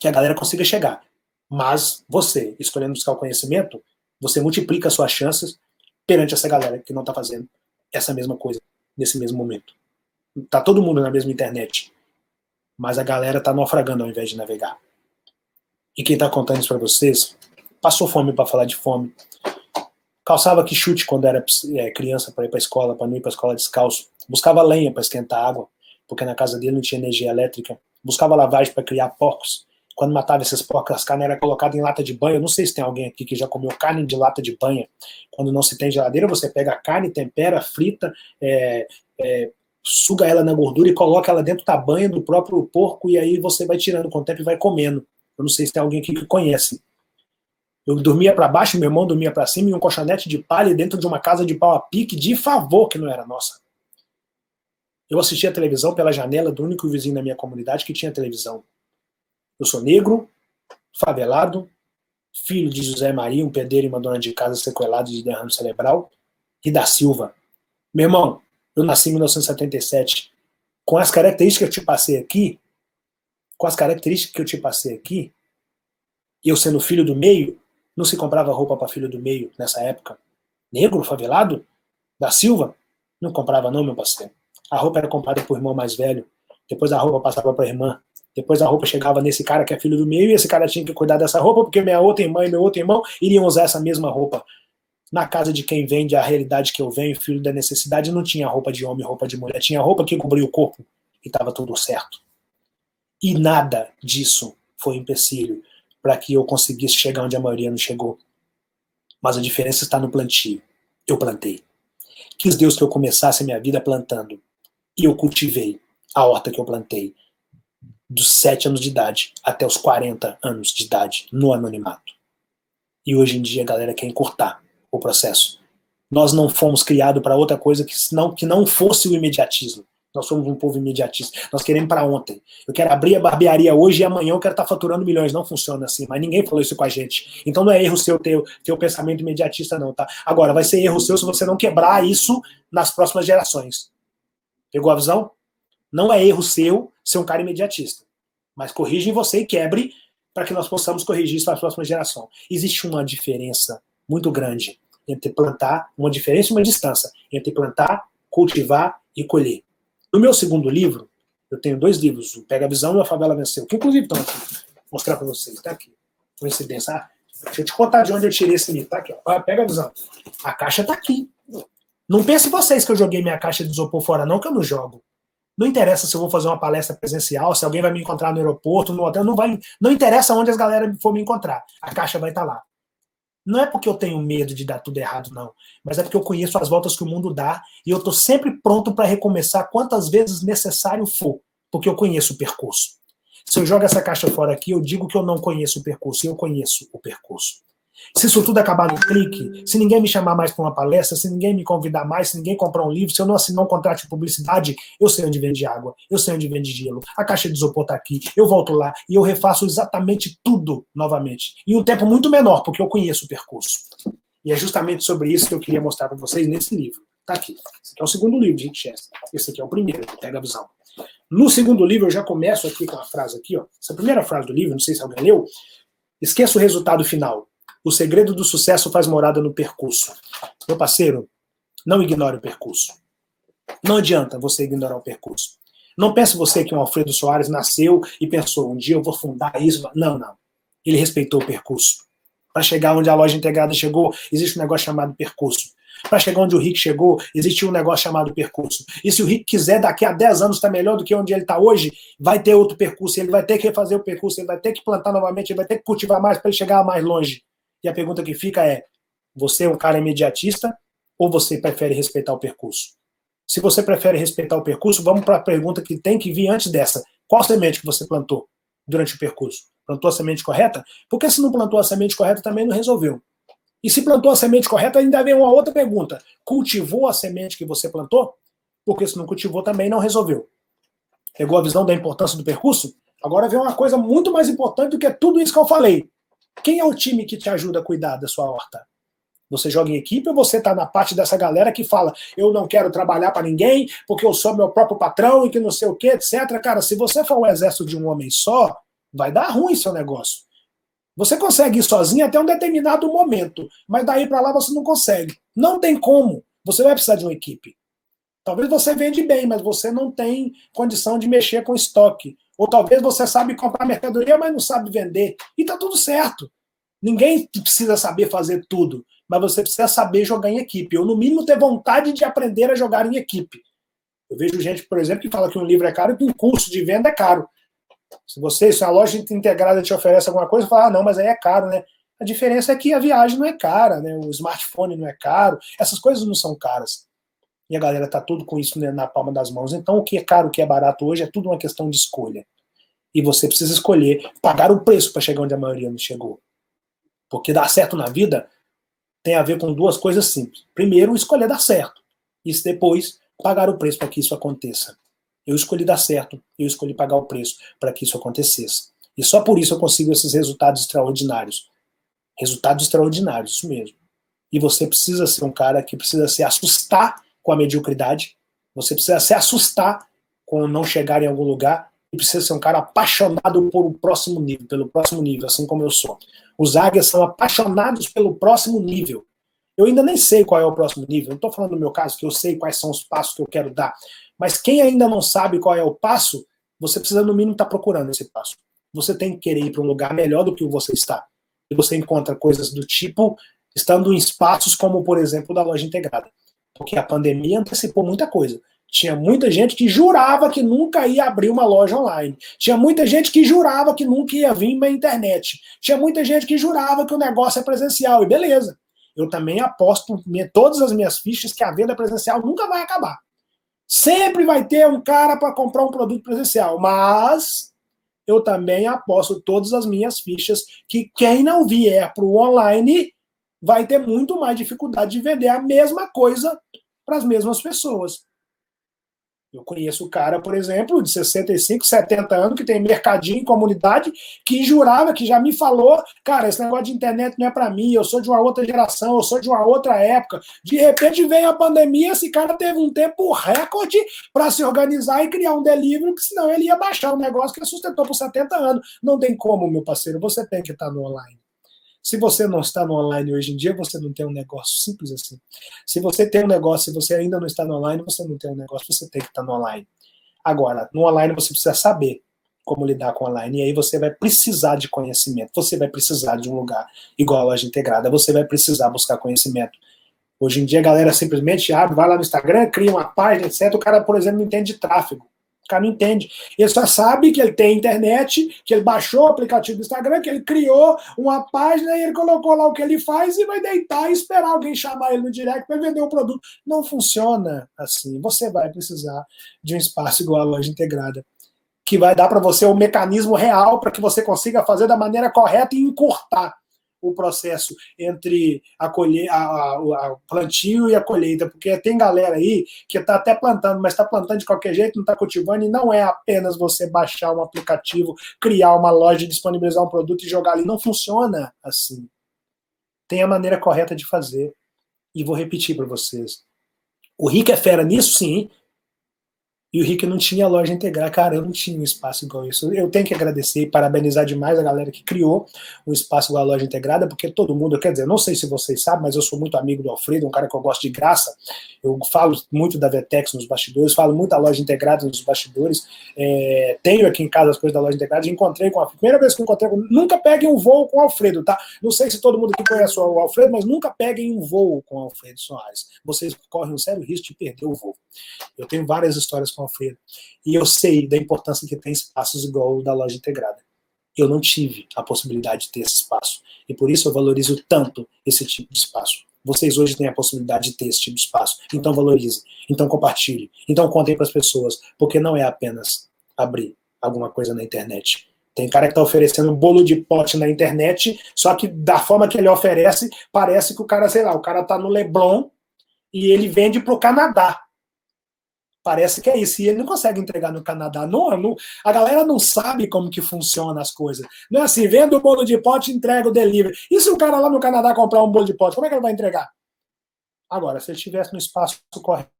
que a galera consiga chegar. Mas você, escolhendo buscar o conhecimento, você multiplica as suas chances perante essa galera que não está fazendo essa mesma coisa nesse mesmo momento. Tá todo mundo na mesma internet, mas a galera está naufragando ao invés de navegar. E quem está contando isso para vocês passou fome para falar de fome, calçava que chute quando era criança para ir para a escola, para não ir para a escola descalço, buscava lenha para esquentar água, porque na casa dele não tinha energia elétrica, buscava lavagem para criar porcos. Quando matava esses porcos, as carnes eram colocadas em lata de banha. Eu não sei se tem alguém aqui que já comeu carne de lata de banha. Quando não se tem geladeira, você pega a carne, tempera, frita, suga ela na gordura e coloca ela dentro da banha do próprio porco e aí você vai tirando com o tempo e vai comendo. Eu não sei se tem alguém aqui que conhece. Eu dormia para baixo, meu irmão dormia para cima em um colchonete de palha dentro de uma casa de pau a pique de favor que não era nossa. Eu assistia a televisão pela janela do único vizinho da minha comunidade que tinha televisão. Eu sou negro, favelado, filho de José Maria, um pedreiro e uma dona de casa sequelado de derrame cerebral, e da Silva. Meu irmão, eu nasci em 1977. Com as características que eu te passei aqui, eu sendo filho do meio, não se comprava roupa para filho do meio nessa época. Negro, favelado, da Silva, não comprava não, meu parceiro. A roupa era comprada por irmão mais velho, depois a roupa passava para a irmã, depois a roupa chegava nesse cara que é filho do meio e esse cara tinha que cuidar dessa roupa porque minha outra irmã e meu outro irmão iriam usar essa mesma roupa. Na casa de quem vende a realidade que eu venho, filho da necessidade, não tinha roupa de homem, roupa de mulher, tinha roupa que cobria o corpo e estava tudo certo. E nada disso foi empecilho para que eu conseguisse chegar onde a maioria não chegou. Mas a diferença está no plantio. Eu plantei. Quis Deus que eu começasse a minha vida plantando. E eu cultivei a horta que eu plantei. Dos 7 anos de idade até os 40 anos de idade, no anonimato. E hoje em dia a galera quer encurtar o processo. Nós não fomos criados para outra coisa que não fosse o imediatismo. Nós somos um povo imediatista. Nós queremos para ontem. Eu quero abrir a barbearia hoje e amanhã eu quero estar faturando milhões. Não funciona assim, mas ninguém falou isso com a gente. Então não é erro seu ter o pensamento imediatista não, tá? Agora, vai ser erro seu se você não quebrar isso nas próximas gerações. Pegou a visão? Não é erro seu ser um cara imediatista. Mas corrige em você e quebre para que nós possamos corrigir isso para a próxima geração. Existe uma diferença muito grande entre plantar, uma diferença e uma distância entre plantar, cultivar e colher. No meu segundo livro, eu tenho 2 livros, o Pega a Visão e A Favela Venceu, que inclusive estão aqui. Vou mostrar para vocês, tá aqui. Coincidência. Deixa eu te contar de onde eu tirei esse livro, tá aqui, ó. Pega a Visão. A caixa tá aqui. Não pense vocês que eu joguei minha caixa de isopor fora, não, que eu não jogo. Não interessa se eu vou fazer uma palestra presencial, se alguém vai me encontrar no aeroporto, no hotel, não interessa onde as galera for me encontrar. A caixa vai estar lá. Não é porque eu tenho medo de dar tudo errado, não. Mas é porque eu conheço as voltas que o mundo dá e eu estou sempre pronto para recomeçar quantas vezes necessário for, porque eu conheço o percurso. Se eu jogo essa caixa fora aqui, eu digo que eu não conheço o percurso, e eu conheço o percurso. Se isso tudo acabar no clique, se ninguém me chamar mais para uma palestra, se ninguém me convidar mais, se ninguém comprar um livro, se eu não assinar um contrato de publicidade, eu sei onde vende água, eu sei onde vende gelo, a caixa de isopor está aqui, eu volto lá e eu refaço exatamente tudo novamente. Em um tempo muito menor, porque eu conheço o percurso. E é justamente sobre isso que eu queria mostrar para vocês nesse livro. Está aqui. Esse aqui é o segundo livro de Rick Chester. Esse aqui é o primeiro, Pega a Visão. No segundo livro, eu já começo aqui com a frase aqui, ó. Essa primeira frase do livro, não sei se alguém leu. Esqueça o resultado final. O segredo do sucesso faz morada no percurso. Meu parceiro, não ignore o percurso. Não adianta você ignorar o percurso. Não pense você que o Alfredo Soares nasceu e pensou, um dia eu vou fundar isso. Não, não. Ele respeitou o percurso. Para chegar onde a loja integrada chegou, existe um negócio chamado percurso. Para chegar onde o Rick chegou, existe um negócio chamado percurso. E se o Rick quiser, daqui a 10 anos estar melhor do que onde ele está hoje, vai ter outro percurso. Ele vai ter que refazer o percurso, ele vai ter que plantar novamente, ele vai ter que cultivar mais para ele chegar mais longe. E a pergunta que fica é, você é um cara imediatista ou você prefere respeitar o percurso? Se você prefere respeitar o percurso, vamos para a pergunta que tem que vir antes dessa. Qual semente que você plantou durante o percurso? Plantou a semente correta? Porque se não plantou a semente correta, também não resolveu. E se plantou a semente correta, ainda vem uma outra pergunta. Cultivou a semente que você plantou? Porque se não cultivou, também não resolveu. Pegou a visão da importância do percurso? Agora vem uma coisa muito mais importante do que tudo isso que eu falei. Quem é o time que te ajuda a cuidar da sua horta? Você joga em equipe ou você está na parte dessa galera que fala eu não quero trabalhar para ninguém porque eu sou meu próprio patrão e que não sei o que, etc. Cara, se você for o exército de um homem só, vai dar ruim seu negócio. Você consegue ir sozinho até um determinado momento, mas daí para lá você não consegue. Não tem como. Você vai precisar de uma equipe. Talvez você vende bem, mas você não tem condição de mexer com estoque. Ou talvez você sabe comprar mercadoria, mas não sabe vender. E tá tudo certo. Ninguém precisa saber fazer tudo, mas você precisa saber jogar em equipe. Ou, no mínimo, ter vontade de aprender a jogar em equipe. Eu vejo gente, por exemplo, que fala que um livro é caro e que um curso de venda é caro. Se a loja integrada te oferece alguma coisa, fala, não, mas aí é caro, né? A diferença é que a viagem não é cara, né? O smartphone não é caro, essas coisas não são caras. E a galera tá tudo com isso, né, na palma das mãos. Então, o que é caro, o que é barato hoje, é tudo uma questão de escolha. E você precisa escolher, pagar o preço para chegar onde a maioria não chegou. Porque dar certo na vida tem a ver com 2 coisas simples. Primeiro, escolher dar certo. E depois, pagar o preço para que isso aconteça. Eu escolhi dar certo, eu escolhi pagar o preço para que isso acontecesse. E só por isso eu consigo esses resultados extraordinários. Resultados extraordinários, isso mesmo. E você precisa ser um cara que precisa se assustar com a mediocridade, você precisa se assustar com não chegar em algum lugar, e precisa ser um cara apaixonado por o próximo nível, pelo próximo nível, assim como eu sou. Os águias são apaixonados pelo próximo nível. Eu ainda nem sei qual é o próximo nível, não estou falando no meu caso que eu sei quais são os passos que eu quero dar, mas quem ainda não sabe qual é o passo, você precisa no mínimo estar procurando esse passo. Você tem que querer ir para um lugar melhor do que você está. E você encontra coisas do tipo, estando em espaços como, por exemplo, da loja integrada. Porque a pandemia antecipou muita coisa. Tinha muita gente que jurava que nunca ia abrir uma loja online. Tinha muita gente que jurava que nunca ia vir na internet. Tinha muita gente que jurava que o negócio é presencial. E beleza. eu também aposto todas as minhas fichas que a venda presencial nunca vai acabar. Sempre vai ter um cara para comprar um produto presencial, mas eu também aposto todas as minhas fichas que quem não vier para o online vai ter muito mais dificuldade de vender a mesma coisa para as mesmas pessoas. Eu conheço o cara, por exemplo, de 65, 70 anos, que tem mercadinho em comunidade, que jurava, que já me falou, cara, esse negócio de internet não é para mim, eu sou de uma outra geração, eu sou de uma outra época. De repente veio a pandemia, esse cara teve um tempo recorde para se organizar e criar um delivery, porque senão ele ia baixar o negócio que ele sustentou por 70 anos. Não tem como, meu parceiro, você tem que estar no online. Se você não está no online hoje em dia, você não tem um negócio, simples assim. Se você tem um negócio, se você ainda não está no online, você não tem um negócio, você tem que estar no online. Agora, no online você precisa saber como lidar com o online, e aí você vai precisar de conhecimento, você vai precisar de um lugar igual a loja integrada, você vai precisar buscar conhecimento. Hoje em dia a galera simplesmente abre, vai lá no Instagram, cria uma página, etc. O cara, por exemplo, não entende de tráfego. O cara não entende. Ele só sabe que ele tem internet, que ele baixou o aplicativo do Instagram, que ele criou uma página e ele colocou lá o que ele faz e vai deitar e esperar alguém chamar ele no direct para vender o produto. Não funciona assim. Você vai precisar de um espaço igual a loja integrada, que vai dar para você um mecanismo real para que você consiga fazer da maneira correta e encurtar o processo entre a plantio e a colheita, porque tem galera aí que está até plantando, mas está plantando de qualquer jeito, não está cultivando, e não é apenas você baixar um aplicativo, criar uma loja, disponibilizar um produto e jogar ali. Não funciona assim. Tem a maneira correta de fazer. E vou repetir para vocês. O Rick é fera nisso, sim. E o Rick não tinha loja integrada. Cara, eu não tinha um espaço igual isso. Eu tenho que agradecer e parabenizar demais a galera que criou um espaço igual a loja integrada, porque todo mundo, quer dizer, não sei se vocês sabem, mas eu sou muito amigo do Alfredo, um cara que eu gosto de graça. Eu falo muito da Vetex nos bastidores, falo muito da loja integrada nos bastidores. Tenho aqui em casa as coisas da loja integrada. Encontrei com a primeira vez que eu encontrei, nunca peguem um voo com o Alfredo, tá? Não sei se todo mundo aqui conhece o Alfredo, mas nunca peguem um voo com o Alfredo Soares. Vocês correm um sério risco de perder o voo. Eu tenho várias histórias com o Alfredo. E eu sei da importância que tem espaços igual o da loja integrada. Eu não tive a possibilidade de ter esse espaço. E por isso eu valorizo tanto esse tipo de espaço. Vocês hoje têm a possibilidade de ter esse tipo de espaço. Então valorizem. Então compartilhem. Então contem para as pessoas. Porque não é apenas abrir alguma coisa na internet. Tem cara que está oferecendo um bolo de pote na internet, só que da forma que ele oferece, parece que o cara, sei lá, o cara está no Leblon e ele vende para o Canadá. Parece que é isso. E ele não consegue entregar no Canadá. A galera não sabe como que funciona as coisas. Não é assim, vendo o bolo de pote e entrega o delivery. E se o cara lá no Canadá comprar um bolo de pote, como é que ele vai entregar? Agora, se ele estivesse no espaço correto,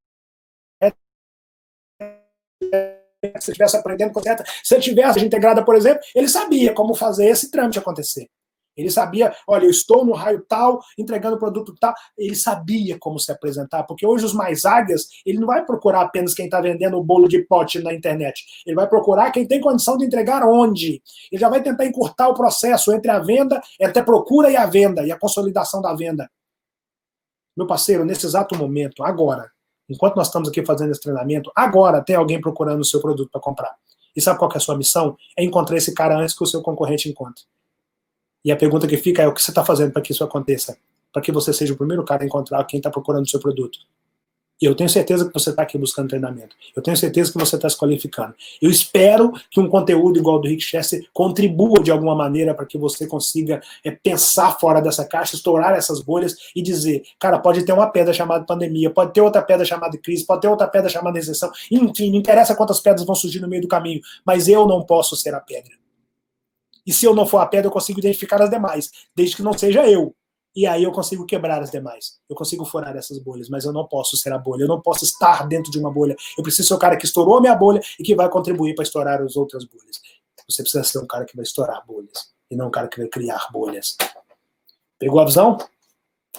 se ele estivesse aprendendo correto, se ele tivesse integrada, por exemplo, ele sabia como fazer esse trâmite acontecer. Ele sabia, olha, eu estou no raio tal, entregando o produto tal. Ele sabia como se apresentar, porque hoje os mais águias, ele não vai procurar apenas quem está vendendo o bolo de pote na internet. Ele vai procurar quem tem condição de entregar onde. Ele já vai tentar encurtar o processo entre a venda, entre a procura e a venda, e a consolidação da venda. Meu parceiro, nesse exato momento, agora, enquanto nós estamos aqui fazendo esse treinamento, agora tem alguém procurando o seu produto para comprar. E sabe qual que é a sua missão? É encontrar esse cara antes que o seu concorrente encontre. E a pergunta que fica é: o que você está fazendo para que isso aconteça? Para que você seja o primeiro cara a encontrar quem está procurando o seu produto. E eu tenho certeza que você está aqui buscando treinamento. Eu tenho certeza que você está se qualificando. Eu espero que um conteúdo igual ao do Rick Chester contribua de alguma maneira para que você consiga pensar fora dessa caixa, estourar essas bolhas e dizer, cara, pode ter uma pedra chamada pandemia, pode ter outra pedra chamada crise, pode ter outra pedra chamada recessão, enfim, não interessa quantas pedras vão surgir no meio do caminho, mas eu não posso ser a pedra. E se eu não for a pedra, eu consigo identificar as demais, desde que não seja eu. E aí eu consigo quebrar as demais. Eu consigo furar essas bolhas, mas eu não posso ser a bolha. Eu não posso estar dentro de uma bolha. Eu preciso ser o cara que estourou a minha bolha e que vai contribuir para estourar as outras bolhas. Você precisa ser um cara que vai estourar bolhas e não um cara que vai criar bolhas. Pegou a visão?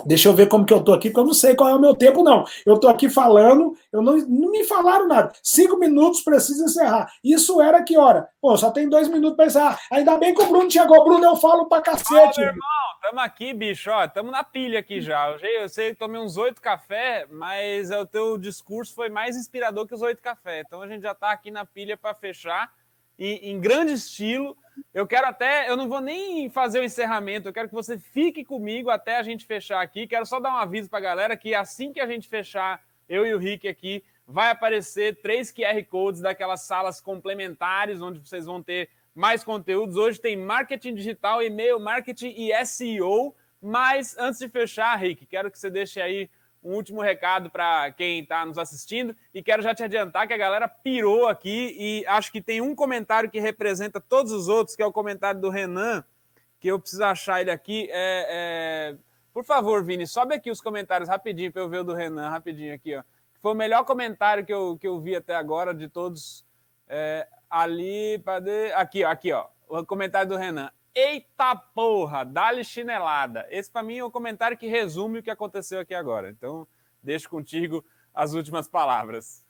Deixa eu ver como que eu tô aqui, porque eu não sei qual é o meu tempo, não. Eu tô aqui falando, não me falaram nada. 5 minutos, precisa encerrar. Isso era que hora? Pô, só tem 2 minutos para encerrar. Ainda bem que o Bruno chegou. Bruno, eu falo pra cacete. Meu irmão, tamo aqui, bicho, ó, tamo na pilha aqui já. Eu sei que tomei uns 8 cafés, mas o teu discurso foi mais inspirador que os 8 cafés. Então a gente já tá aqui na pilha para fechar. em grande estilo. Eu não vou nem fazer o encerramento, eu quero que você fique comigo até a gente fechar aqui. Quero só dar um aviso para a galera que assim que a gente fechar, eu e o Rick aqui, vai aparecer 3 QR Codes daquelas salas complementares, onde vocês vão ter mais conteúdos. Hoje tem marketing digital, e-mail marketing e SEO. Mas antes de fechar, Rick, quero que você deixe aí um último recado para quem está nos assistindo e quero já te adiantar que a galera pirou aqui e acho que tem um comentário que representa todos os outros, que é o comentário do Renan, que eu preciso achar ele aqui. Por favor, Vini, sobe aqui os comentários rapidinho para eu ver o do Renan, rapidinho aqui, ó. Foi o melhor comentário que eu vi até agora de todos. Aqui, ó, o comentário do Renan. Eita porra, dá-lhe chinelada. Esse, para mim, é o comentário que resume o que aconteceu aqui agora. Então, deixo contigo as últimas palavras.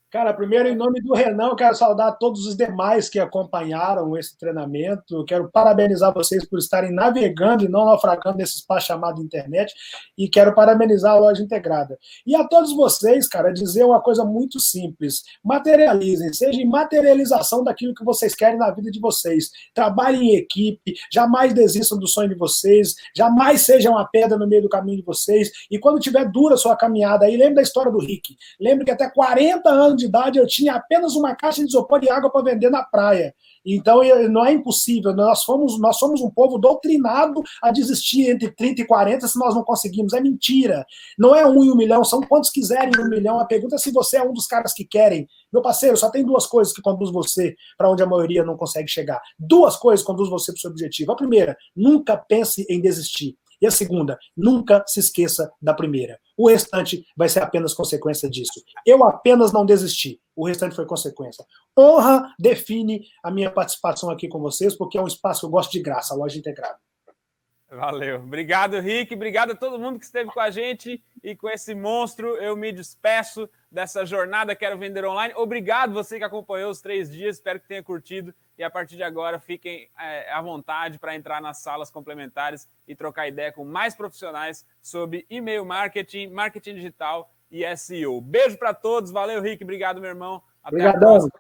Cara, primeiro, em nome do Renan, eu quero saudar todos os demais que acompanharam esse treinamento. Eu quero parabenizar vocês por estarem navegando e não naufragando nesse espaço chamado internet. E quero parabenizar a Loja Integrada. E a todos vocês, cara, dizer uma coisa muito simples. Materializem, seja em materialização daquilo que vocês querem na vida de vocês. Trabalhem em equipe, jamais desistam do sonho de vocês, jamais sejam uma pedra no meio do caminho de vocês. E quando tiver dura a sua caminhada aí, lembre da história do Rick. Lembre que até 40 anos de idade eu tinha apenas uma caixa de isopor de água para vender na praia. Então não é impossível, nós somos um povo doutrinado a desistir entre 30 e 40 se nós não conseguimos, é mentira. Não é 1 em 1 milhão, são quantos quiserem 1 milhão. A pergunta é se você é um dos caras que querem. Meu parceiro, só tem 2 coisas que conduzem você para onde a maioria não consegue chegar. 2 coisas conduzem você para o seu objetivo. A primeira, nunca pense em desistir. E a segunda, nunca se esqueça da primeira. O restante vai ser apenas consequência disso. Eu apenas não desisti. O restante foi consequência. Honra define a minha participação aqui com vocês, porque é um espaço que eu gosto de graça, a Loja Integrada. Valeu. Obrigado, Rick. Obrigado a todo mundo que esteve com a gente. E com esse monstro, eu me despeço dessa jornada Quero Vender Online. Obrigado você que acompanhou os 3 dias. Espero que tenha curtido. E a partir de agora, fiquem à vontade para entrar nas salas complementares e trocar ideia com mais profissionais sobre e-mail marketing, marketing digital e SEO. Beijo para todos. Valeu, Rick. Obrigado, meu irmão. Até a próxima.